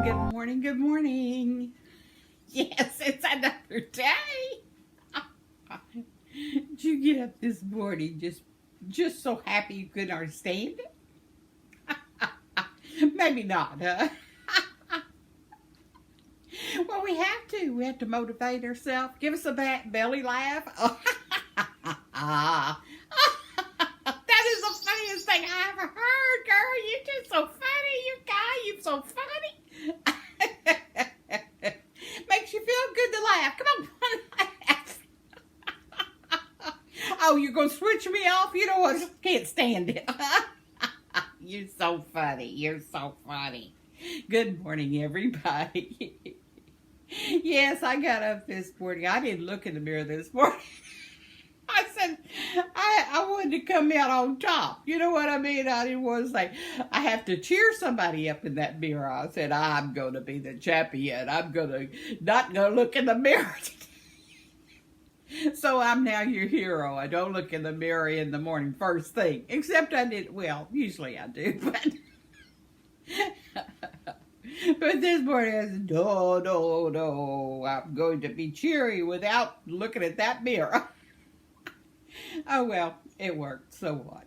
Good morning, good morning. Yes, it's another day. Did you get up this morning just so happy you could understand it? Maybe not, huh? Well, we have to. We have to motivate ourselves. Give us a belly laugh. That is the funniest thing I ever heard, girl. You're just so funny, you guy. You're so funny. Makes you feel good to laugh. Come on, laugh. Oh, you're going to switch me off? You know what? I just can't stand it. You're so funny. You're so funny. Good morning, everybody. Yes, I got up this morning. I didn't look in the mirror this morning. I said, I wanted to come out on top. You know what I mean? I didn't want to say, I have to cheer somebody up in that mirror. I said, I'm going to be the champion. I'm not going to look in the mirror. So I'm now your hero. I don't look in the mirror in the morning first thing. Except I did, well, usually I do, but... But this morning I said, no, I'm going to be cheery without looking at that mirror. Oh, well, it worked, so what?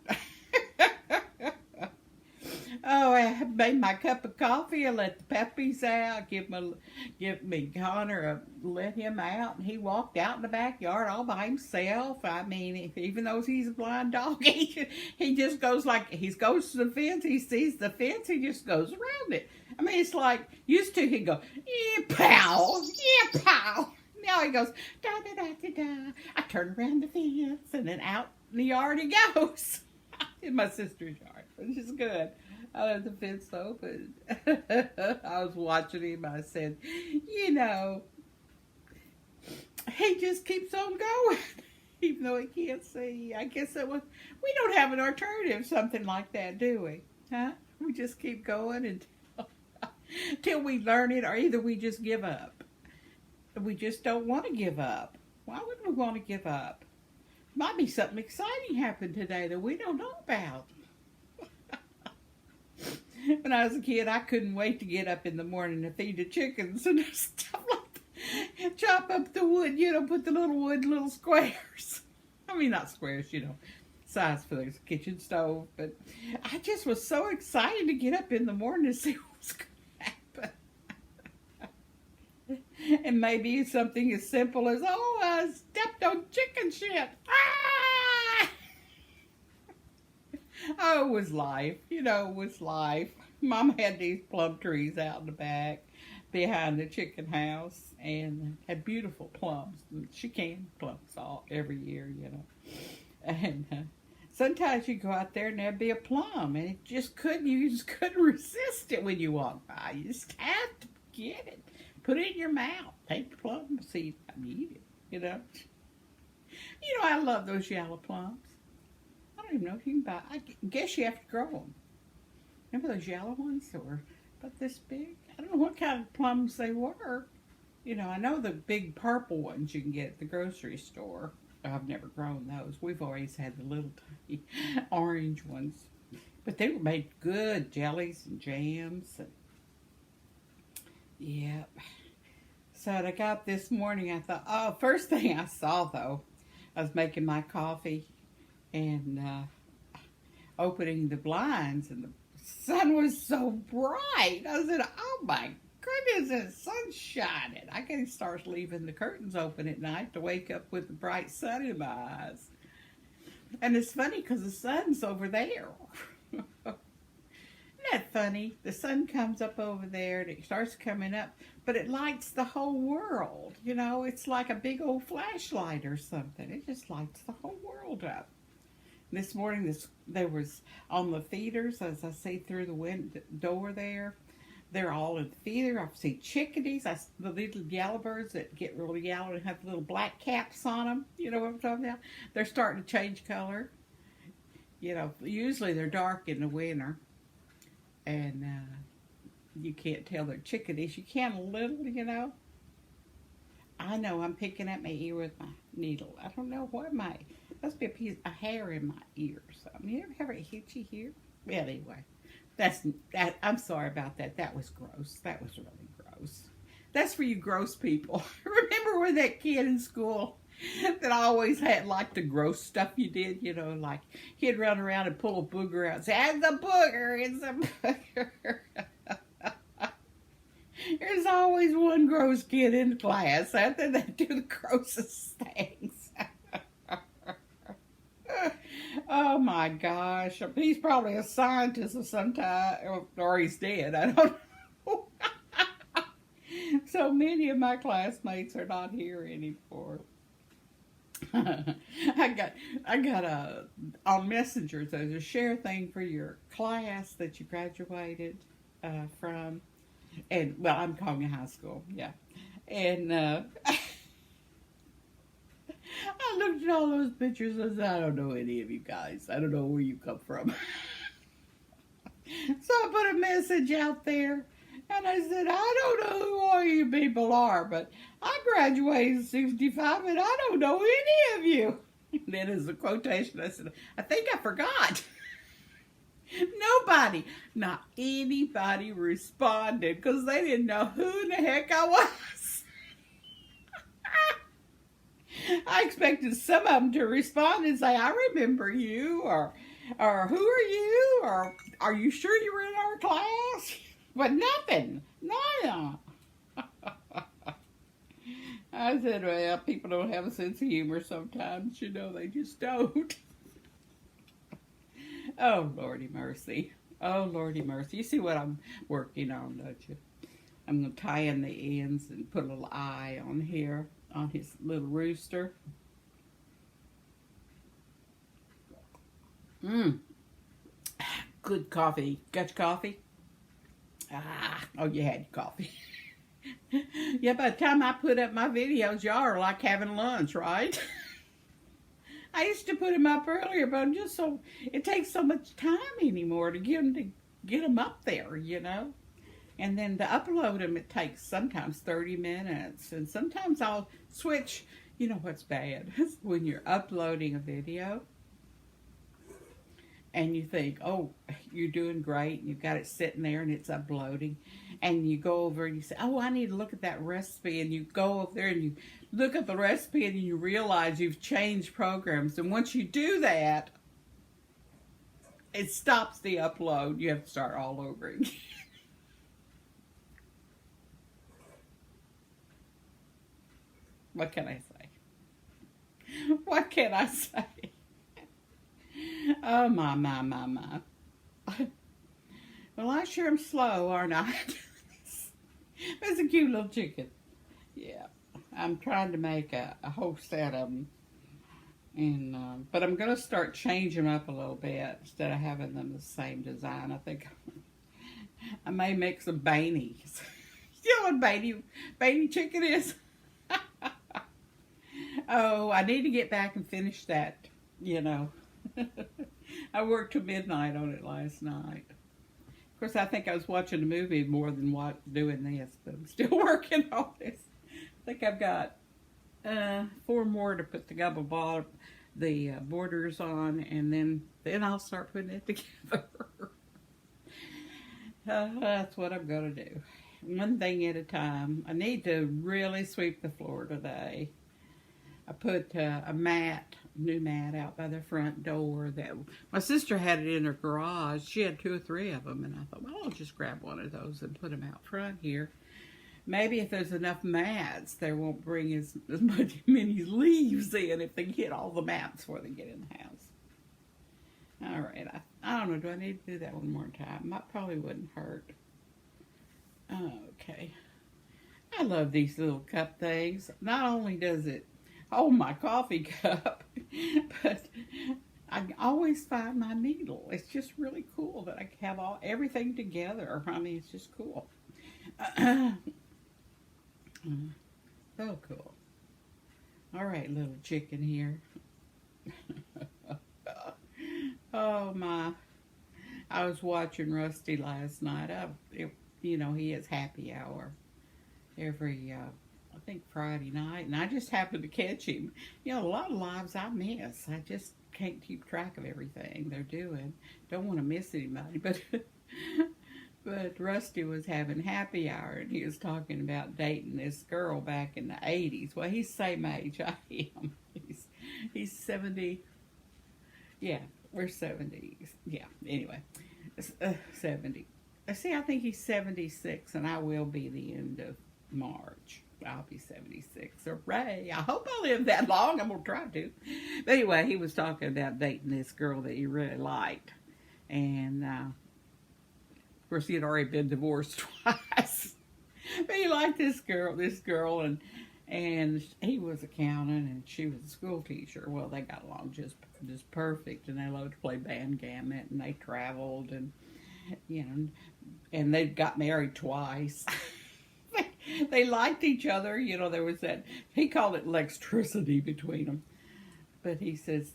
Oh, I made my cup of coffee. I let the puppies out. Give me Connor, let him out. And he walked out in the backyard all by himself. I mean, even though he's a blind dog, he just goes he goes to the fence. He sees the fence. He just goes around it. I mean, it's like, used to, he'd go, yeah, pow, yeah, pow. Now he goes, da, da, da, da, da. I turn around the fence, and then out in the yard he goes. In my sister's yard, which is good. I left the fence open. I was watching him. I said, you know, he just keeps on going, even though he can't see. I guess we don't have an alternative, something like that, do we? Huh? We just keep going until we learn it, or either we just give up. We just don't want to give up. Why would we want to give up? Might be something exciting happened today that we don't know about. When I was a kid, I couldn't wait to get up in the morning to feed the chickens and stuff like that. Chop up the wood, put the little squares. I mean, not squares, size for the kitchen stove. But I just was so excited to get up in the morning to see what was going to happen. And maybe something as simple as, oh, I stepped on chicken shit. Ah! Oh, it was life. It was life. Mom had these plum trees out in the back behind the chicken house and had beautiful plums. She canned plums every year, And sometimes you go out there and there'd be a plum, and you just couldn't resist it when you walk by. You just have to get it. Put it in your mouth. Take the plum seed and eat it, I love those yellow plums. I don't even know if you can buy. I guess you have to grow them. Remember those yellow ones that were about this big? I don't know what kind of plums they were. I know the big purple ones you can get at the grocery store. I've never grown those. We've always had the little tiny orange ones. But they were made good jellies and jams. Yep. So I got up this morning. I thought, oh, first thing I saw, though, I was making my coffee and opening the blinds, and the sun was so bright. I said, oh my goodness, the sun's shining. I can start leaving the curtains open at night to wake up with the bright sun in my eyes. And it's funny because the sun's over there. Isn't that funny? The sun comes up over there and it starts coming up, but it lights the whole world. It's like a big old flashlight or something. It just lights the whole world up. This morning, there was on the feeders, as I see through the door there, they're all in the feeder. I see chickadees, the little yellow birds that get really yellow and have little black caps on them. You know what I'm talking about? They're starting to change color. Usually they're dark in the winter, and you can't tell they're chickadees. You can a little, I know I'm picking at my ear with my needle. I don't know what must be a hair in my ear or something. You ever have a itchy here? Well, anyway, I'm sorry about that. That was gross. That was really gross. That's for you gross people. Remember when that kid in school that always had like the gross stuff you did, you know, like he'd run around and pull a booger out and say, "It's a booger, it's a booger." There's always one gross kid in class. I think they do the grossest things. Oh my gosh. He's probably a scientist of some type, or he's dead. I don't know. So many of my classmates are not here anymore. I got a on Messenger. There's a share thing for your class that you graduated from, and well, I'm calling it high school, yeah. And I looked at all those pictures and said, I don't know any of you guys. I don't know where you come from. So I put a message out there. And I said, I don't know who all you people are, but I graduated in 65 and I don't know any of you. And then as a quotation, I said, I think I forgot. Nobody, not anybody responded because they didn't know who in the heck I was. I expected some of them to respond and say, I remember you, or who are you, or are you sure you were in our class? But nothing. No. I said, well, people don't have a sense of humor sometimes, you know, they just don't. Oh, Lordy mercy. Oh, Lordy mercy. You see what I'm working on, don't you? I'm going to tie in the ends and put a little eye on here, on his little rooster. Good coffee. Got your coffee? Oh, you had your coffee. Yeah, by the time I put up my videos, y'all are like having lunch, right? I used to put them up earlier, but just so it takes so much time anymore to get them up there, you know. And then to upload them, it takes sometimes 30 minutes, and sometimes I'll switch. You know what's bad? When you're uploading a video and you think, oh, you're doing great, and you've got it sitting there and it's uploading, and you go over and you say, oh, I need to look at that recipe, and you go over there and you look at the recipe and you realize you've changed programs, and once you do that, it stops the upload. You have to start all over again. What can I say? What can I say? Oh, my. Well, I sure am slow, aren't I? That's a cute little chicken. Yeah. I'm trying to make a whole set of them. And, but I'm going to start changing them up a little bit instead of having them the same design. I think I may make some beanies. You know what beanie chicken is? Oh, I need to get back and finish that, you know. I worked till midnight on it last night. Of course, I think I was watching a movie more than doing this, but I'm still working on this. I think I've got 4 more to put the borders on, and then I'll start putting it together. That's what I'm going to do. One thing at a time. I need to really sweep the floor today. I put a new mat out by the front door that my sister had it in her garage. She had 2 or 3 of them, and I thought, well, I'll just grab one of those and put them out front here. Maybe if there's enough mats, they won't bring as many leaves in if they get all the mats before they get in the house. All right, I don't know. Do I need to do that one more time? That probably wouldn't hurt. Okay. I love these little cup things. Not only does it hold my coffee cup, but I always find my needle. It's just really cool that I can have everything together. I mean, it's just cool. So cool. All right, little chicken here. Oh my. I was watching Rusty last night. You know, he has happy hour every I think Friday night, and I just happened to catch him. You know, a lot of lives I miss. I just can't keep track of everything they're doing. Don't want to miss anybody, but But Rusty was having happy hour, and he was talking about dating this girl back in the 80s. Well, he's the same age I am. He's 70. Yeah, we're 70s. Yeah, anyway, 70. See, I think he's 76, and I will be the end of March. I'll be 76. Hooray! I hope I live that long. I'm going to try to. But anyway, he was talking about dating this girl that he really liked. And, of course, he had already been divorced twice. But he liked this girl, and he was accountant, and she was a school teacher. Well, they got along just perfect, and they loved to play backgammon, and they traveled, and, you know, and they got married twice. They liked each other, you know. There was that, he called it electricity between them. But he says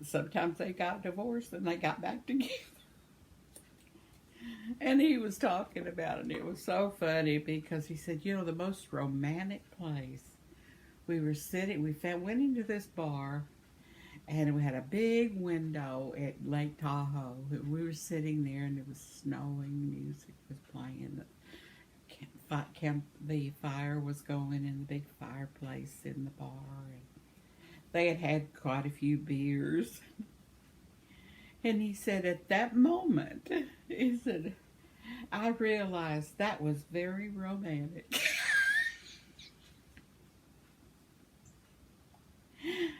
sometimes they got divorced and they got back together. And he was talking about it, and it was so funny because he said, you know, the most romantic place. We were sitting, went into this bar, and we had a big window at Lake Tahoe. We were sitting there, and it was snowing, music was playing. The fire was going in the big fireplace in the bar. And they had had quite a few beers. And he said, at that moment, he said, I realized that was very romantic.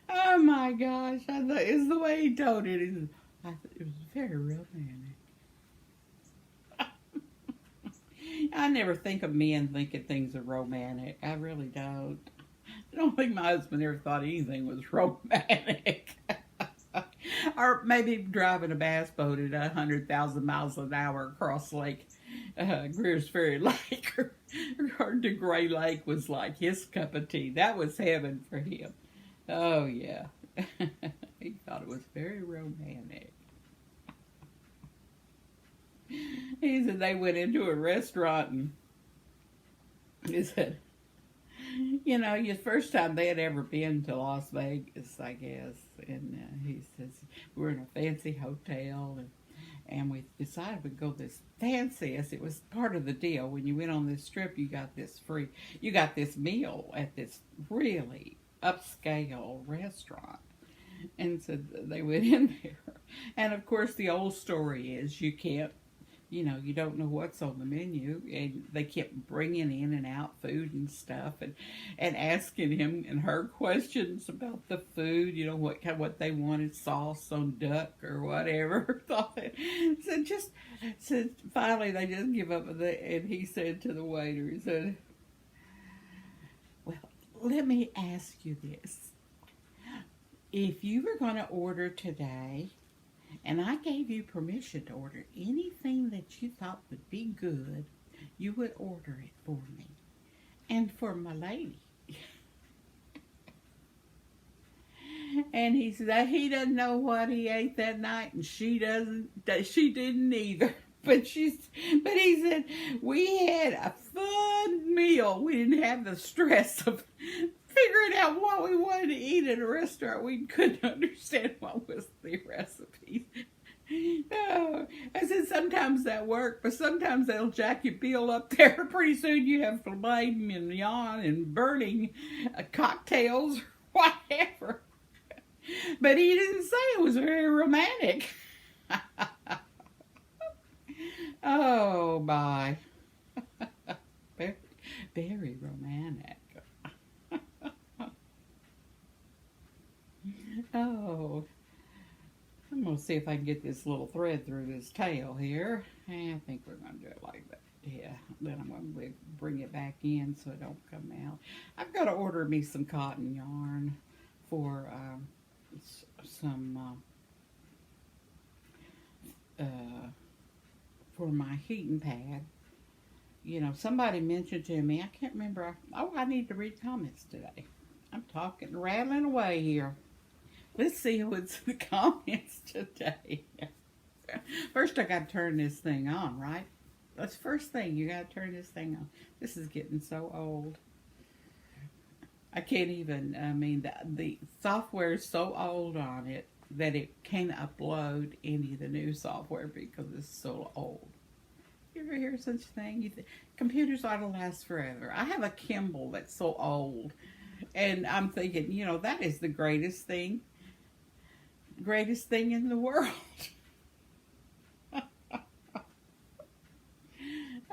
Oh my gosh, I thought it's the way he told it. I thought it was very romantic. I never think of men thinking things are romantic. I really don't. I don't think my husband ever thought anything was romantic. Or maybe driving a bass boat at 100,000 miles an hour across Lake Greer's Ferry Lake or to Gray Lake was like his cup of tea. That was heaven for him. Oh, yeah. He thought it was very romantic. He said they went into a restaurant, and he said, you know, the first time they had ever been to Las Vegas, I guess, and he says, we were in a fancy hotel, and we decided we'd go this fanciest. It was part of the deal. When you went on this trip, you got this meal at this really upscale restaurant. And so they went in there. And of course, the old story is you can't, you know, you don't know what's on the menu, and they kept bringing in and out food and stuff, and asking him and her questions about the food, you know, what they wanted, sauce on duck or whatever. So finally they just give up, and he said to the waiter, he said, well, let me ask you this. If you were going to order today, and I gave you permission to order anything that you thought would be good, you would order it for me. And for my lady. And he said he doesn't know what he ate that night, and she didn't either. But he said, we had a fun meal. We didn't have the stress of figuring out what we wanted to eat at a restaurant. We couldn't understand what was the recipes. Oh, I said sometimes that works, but sometimes they'll jack your bill up there. Pretty soon you have filet mignon and burning cocktails or whatever. But he didn't say it was very romantic. Oh, my. Very, very romantic. Oh, I'm going to see if I can get this little thread through this tail here. I think we're going to do it like that. Yeah, then I'm going to bring it back in so it don't come out. I've got to order me some cotton yarn for for my heating pad. You know, somebody mentioned to me, I can't remember. I need to read comments today. I'm talking, rattling away here. Let's see what's the comments today. First, I got to turn this thing on, right? That's the first thing. You got to turn this thing on. This is getting so old. I can't even, I mean, the software is so old on it that it can't upload any of the new software because it's so old. ever hear such a thing? Computers ought to last forever. I have a Kindle that's so old, and I'm thinking, that is the greatest thing in the world.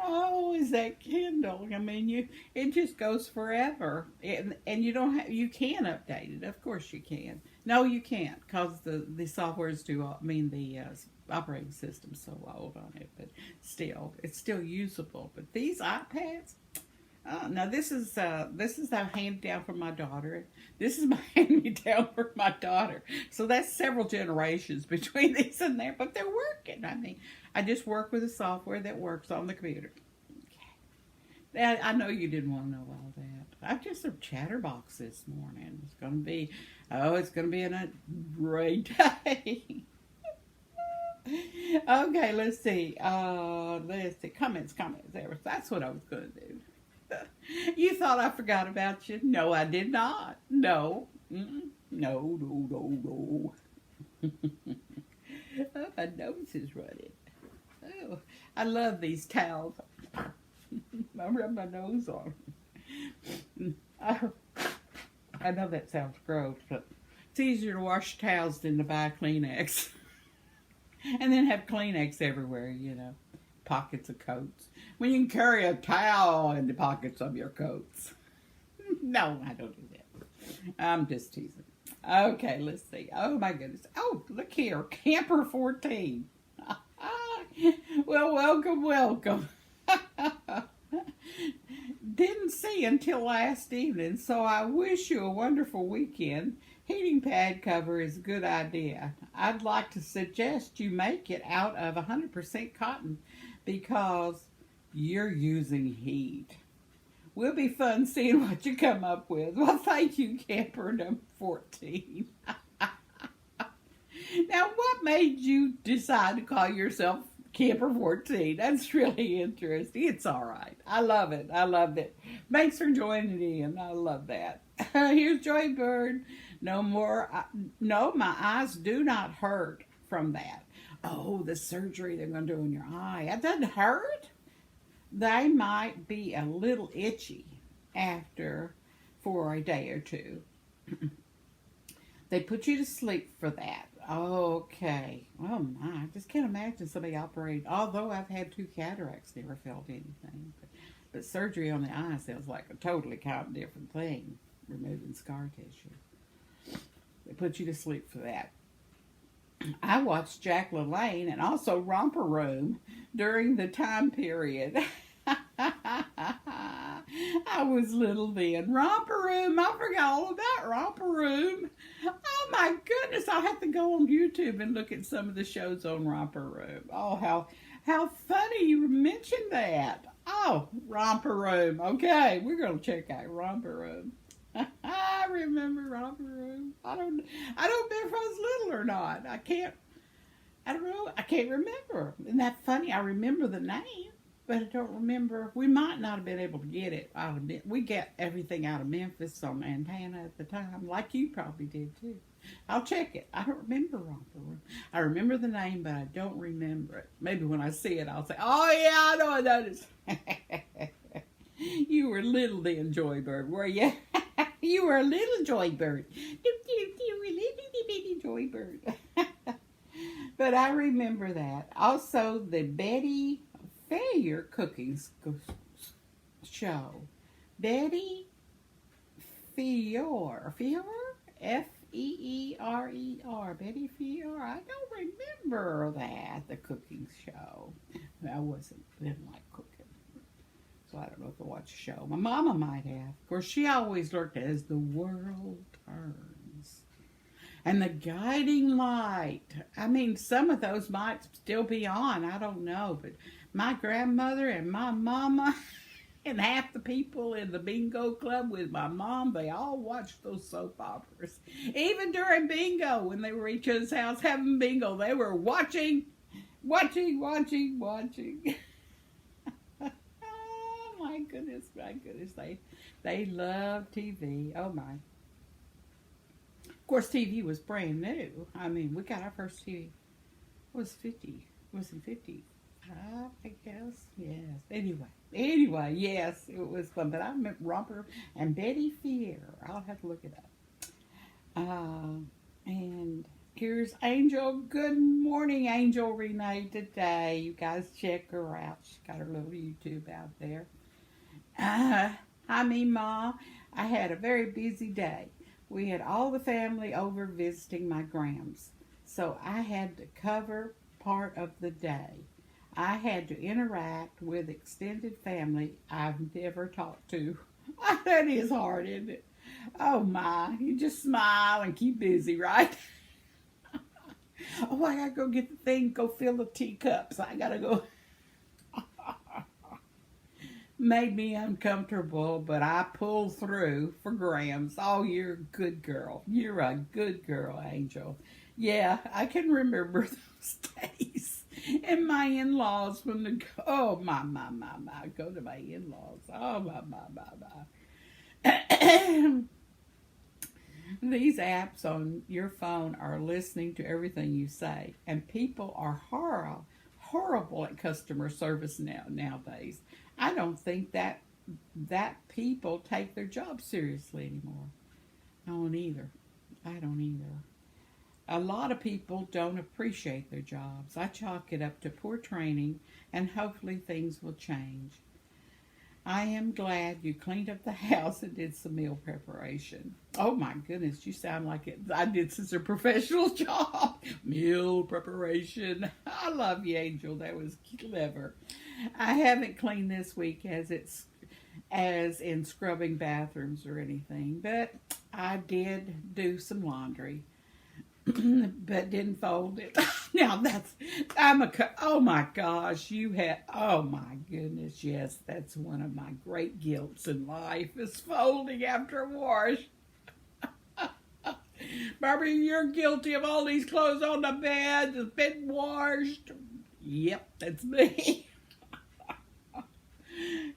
Oh, is that Kindle? I mean, it just goes forever, and you can update it. Of course, you can. No, you can't, because the software's the operating system's so old on it. But still, it's still usable. But these iPads. Now this is a hand down from my daughter. This is my hand me down for my daughter. So that's several generations between these and there, but they're working. I mean, I just work with the software that works on the computer. Okay. I know you didn't want to know all that. I'm just a chatterbox this morning. It's gonna be a great day. Okay, let's see. Comments. That's what I was gonna do. You thought I forgot about you? No, I did not. No. No. Oh, my nose is running. Oh, I love these towels. I rub my nose on. I know that sounds gross, but it's easier to wash towels than to buy Kleenex. And then have Kleenex everywhere, pockets of coats. When you can carry a towel in the pockets of your coats. No, I don't do that. I'm just teasing. Okay, let's see. Oh my goodness. Oh, look here. Camper 14. Well, welcome. Didn't see until last evening, so I wish you a wonderful weekend. Heating pad cover is a good idea. I'd like to suggest you make it out of 100% cotton because you're using heat. Will be fun seeing what you come up with. Well, thank you, camper number 14. Now, what made you decide to call yourself Camper 14? That's really interesting. It's all right. I love it. Thanks for joining in. I love that. Here's Joybird. No, my eyes do not hurt from that. Oh, the surgery they're going to do on your eye. That doesn't hurt. They might be a little itchy for a day or two. They put you to sleep for that. Okay. Oh my, I just can't imagine somebody operating. Although I've had 2 cataracts, never felt anything. But surgery on the eye sounds like a totally kind of different thing. Removing scar tissue. They put you to sleep for that. I watched Jack LaLanne and also Romper Room during the time period. I was little then. Romper Room, I forgot all about Romper Room. Oh my goodness, I'll have to go on YouTube and look at some of the shows on Romper Room. Oh, how funny you mentioned that. Oh, Romper Room. Okay, we're going to check out Romper Room. I remember Romper Room. I don't know if I was little or not. I don't know. I can't remember. Isn't that funny? I remember the name, but I don't remember. We might not have been able to get it out of it. We get everything out of Memphis on antenna at the time, like you probably did too. I'll check it. I don't remember Romper Room. I remember the name, but I don't remember it. Maybe when I see it, I'll say, "Oh yeah, I know what that is." You were little then, Joybird, were you? You were a little Joybird. You were a little bitty Joybird. But I remember that. Also, the Betty Fair cooking show. Betty Feor. F-E-E-R-E-R. Betty Feor. I don't remember that, the cooking show. I didn't like cooking. So I don't know if I watched a show. My mama might have. Of course, she always looked at it as the world turns. And the guiding light. I mean, some of those might still be on. I don't know. But my grandmother and my mama and half the people in the bingo club with my mom, they all watched those soap operas. Even during bingo, when they were at each other's house having bingo, they were watching. My goodness. They love TV. Oh my. Of course, TV was brand new. I mean, we got our first TV. It was in 50. I guess, yes. Anyway, yes, it was fun. But I remember Romper and Betty Fear. I'll have to look it up. And here's Angel. Good morning, Angel Renee, today. You guys check her out. She's got her little YouTube out there. Hi, Ma. I had a very busy day. We had all the family over visiting my grams, so I had to cover part of the day. I had to interact with extended family I've never talked to. That is hard, isn't it? Oh my, you just smile and keep busy, right? Oh, I gotta go get the thing, go fill the teacups. I gotta go. Made me uncomfortable, but I pulled through for Grams. Oh, you're a good girl. You're a good girl, Angel. Yeah, I can remember those days. And my in-laws, when the, oh, my, go to my in-laws. Oh, my. These apps on your phone are listening to everything you say, and people are horrible at customer service nowadays. I don't think that people take their job seriously anymore. I don't either. A lot of people don't appreciate their jobs. I chalk it up to poor training, and hopefully things will change. I am glad you cleaned up the house and did some meal preparation. Oh my goodness, you sound like it. I did such a professional job. Meal preparation. I love you, Angel. That was clever. I haven't cleaned this week as in scrubbing bathrooms or anything, but I did do some laundry. But didn't fold it. Now oh my gosh, oh my goodness, yes, that's one of my great guilts in life is folding after a wash. Barbara, you're guilty of all these clothes on the bed that's been washed. Yep, that's me.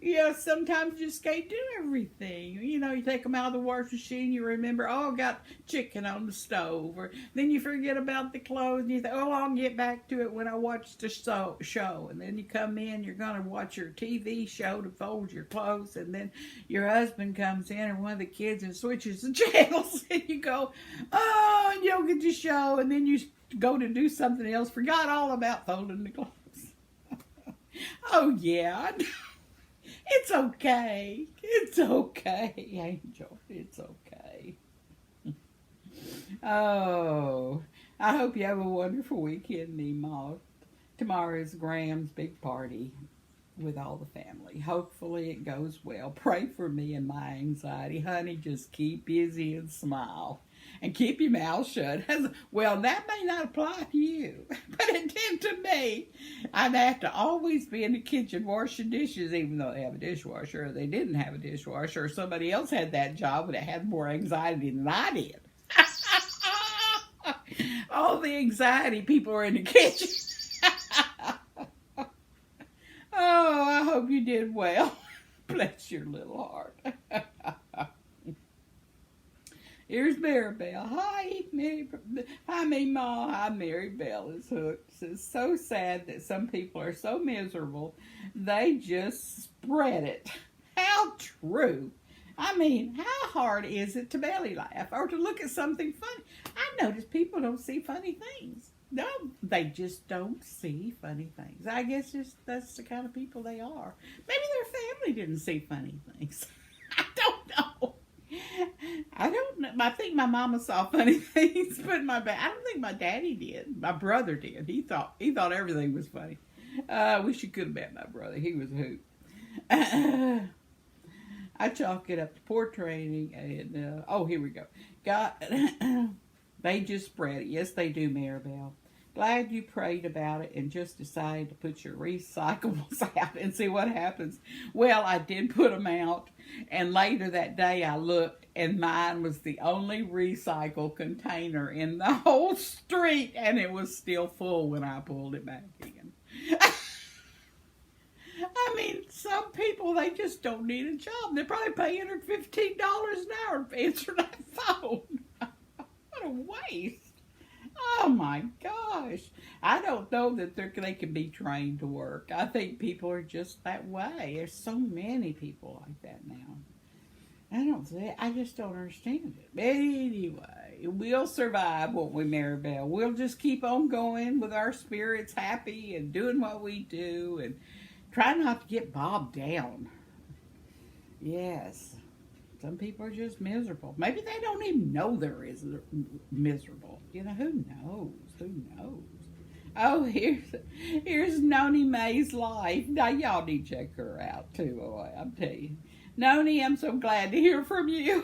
Yeah, sometimes you just can't do everything. You know, you take them out of the washing machine, you remember, oh, I got chicken on the stove. Or then you forget about the clothes, and you think, oh, I'll get back to it when I watch the show. And then you come in, you're going to watch your TV show to fold your clothes, and then your husband comes in, or one of the kids, and switches the channels, and you go, oh, and you don't get your show, and then you go to do something else, forgot all about folding the clothes. Oh, yeah, I know. It's okay. It's okay, Angel. It's okay. Oh, I hope you have a wonderful weekend, Nemo. Tomorrow is Graham's big party with all the family. Hopefully it goes well. Pray for me and my anxiety. Honey, just keep busy and smile. And keep your mouth shut. Well, that may not apply to you, but it did to me. I'd have to always be in the kitchen washing dishes, even though they have a dishwasher, or they didn't have a dishwasher, or somebody else had that job and it had more anxiety than I did. All the anxiety people are in the kitchen. Oh, I hope you did well. Bless your little heart. Here's Maribel. Hi, Ma. Hi, Maribel is hooked. It's so sad that some people are so miserable, they just spread it. How true. I mean, how hard is it to belly laugh or to look at something funny? I notice people don't see funny things. No, they just don't see funny things. I guess that's the kind of people they are. Maybe their family didn't see funny things. I don't know. I think my mama saw funny things, but I don't think my daddy did. My brother did. He thought everything was funny. I wish you could have met my brother. He was a hoot. I chalk it up to poor training, and here we go. They just spread it. Yes, they do, Maribel. Glad you prayed about it and just decided to put your recyclables out and see what happens. Well, I did put them out, and later that day I looked, and mine was the only recycle container in the whole street, and it was still full when I pulled it back in. I mean, some people, they just don't need a job. They're probably paying her $15 an hour to answer that phone. What a waste. Oh my gosh. gosh. I don't know that they can be trained to work. I think people are just that way. There's so many people like that now. I just don't understand it. But anyway, we'll survive, won't we, Maribel? We'll just keep on going with our spirits happy and doing what we do and try not to get bogged down. Yes. Some people are just miserable. Maybe they don't even know they're miserable. You know, who knows? Who knows? Oh, here's Noni Mae's life. Now, y'all need to check her out, too. Oh, I'm telling you. Noni, I'm so glad to hear from you.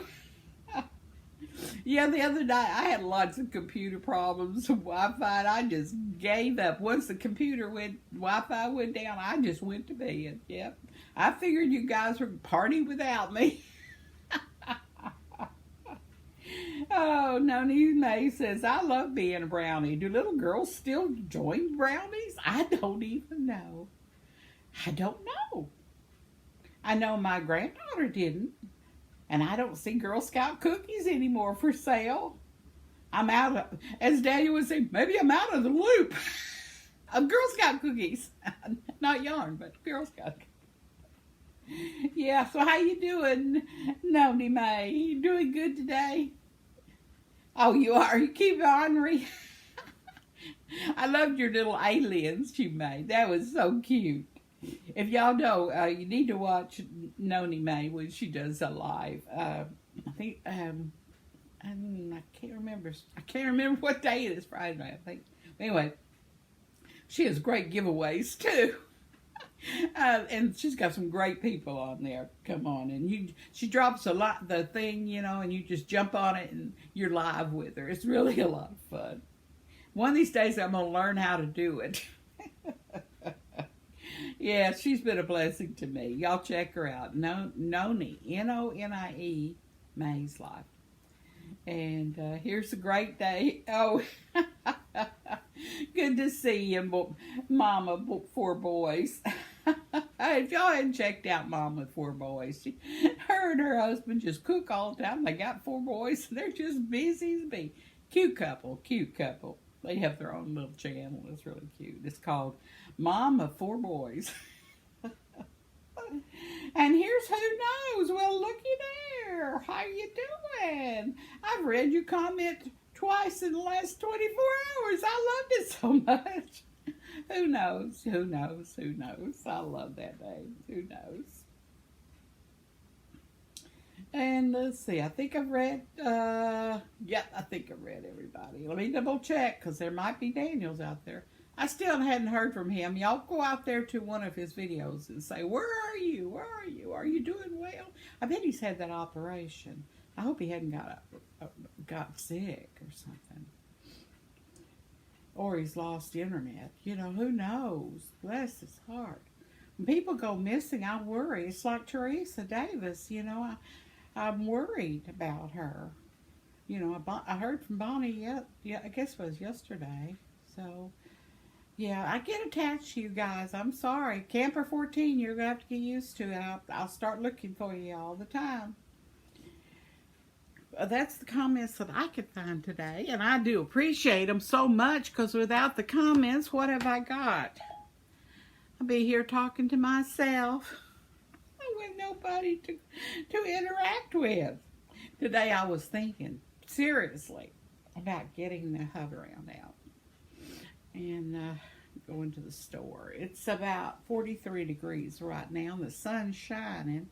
Yeah, the other night I had lots of computer problems with Wi-Fi, and I just gave up. Once the Wi-Fi went down, I just went to bed. Yep. I figured you guys would party without me. Oh, Noni Mae says, I love being a brownie. Do little girls still join brownies? I don't even know. I don't know. I know my granddaughter didn't. And I don't see Girl Scout cookies anymore for sale. I'm out of, as Daniel would say, maybe I'm out of the loop of Girl Scout cookies. Not yarn, but Girl Scout cookies. Yeah, so how you doing, Noni Mae? You doing good today? Oh, you are? You keep ornery? I loved your little aliens you made. That was so cute. If y'all know, you need to watch Noni Mae when she does a live. I think I can't remember. I can't remember what day it is. Friday night, I think. Anyway, she has great giveaways too, and she's got some great people on there. Come on, and she drops the thing, you know, and you just jump on it and you're live with her. It's really a lot of fun. One of these days, I'm gonna learn how to do it. Yeah, she's been a blessing to me. Y'all check her out. Noni, N-O-N-I-E, Mae's Life. And here's a great day. Oh, good to see you, Mama, 4 boys. If y'all hadn't checked out Mom with 4 boys, her and her husband just cook all the time. They got 4 boys, and they're just busy as bee. Cute couple, cute couple. They have their own little channel. It's really cute. It's called Mom of 4 Boys. And here's Who Knows. Well, looky there. How you doing? I've read your comment twice in the last 24 hours. I loved it so much. Who knows? Who knows? Who knows? I love that name. Who knows? And let's see, I think I've read, I think I've read everybody. Let me double check, because there might be Daniels out there. I still hadn't heard from him. Y'all go out there to one of his videos and say, where are you? Where are you? Are you doing well? I bet he's had that operation. I hope he hadn't got sick or something. Or he's lost internet. You know, who knows? Bless his heart. When people go missing, I worry. It's like Teresa Davis, you know, I'm worried about her. You know, I heard from Bonnie, I guess it was yesterday. So, yeah, I get attached to you guys. I'm sorry. Camper 14, you're going to have to get used to it. I'll start looking for you all the time. That's the comments that I could find today. And I do appreciate them so much, because without the comments, what have I got? I'll be here talking to myself with nobody to interact with. Today I was thinking, seriously, about getting the hover-round out and going to the store. It's about 43 degrees right now, and the sun's shining.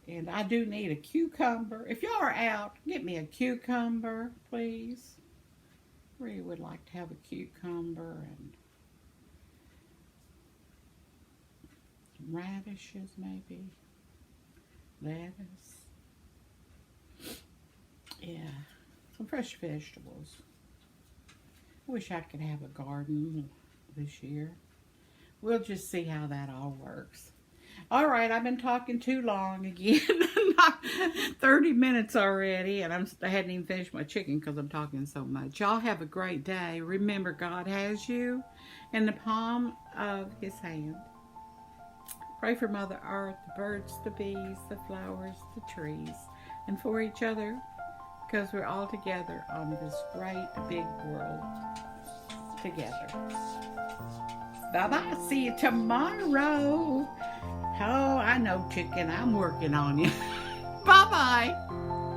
And I do need a cucumber. If y'all are out, get me a cucumber, please. Really would like to have a cucumber and some radishes, maybe. Lettuce. Yeah, some fresh vegetables. I wish I could have a garden this year. We'll just see how that all works. All right, I've been talking too long again. 30 minutes already, and I hadn't even finished my chicken because I'm talking so much. Y'all have a great day. Remember, God has you in the palm of His hand. Pray for Mother Earth, the birds, the bees, the flowers, the trees, and for each other, because we're all together on this great big world. together. Bye-bye. See you tomorrow. Oh, I know, chicken. I'm working on you. Bye-bye.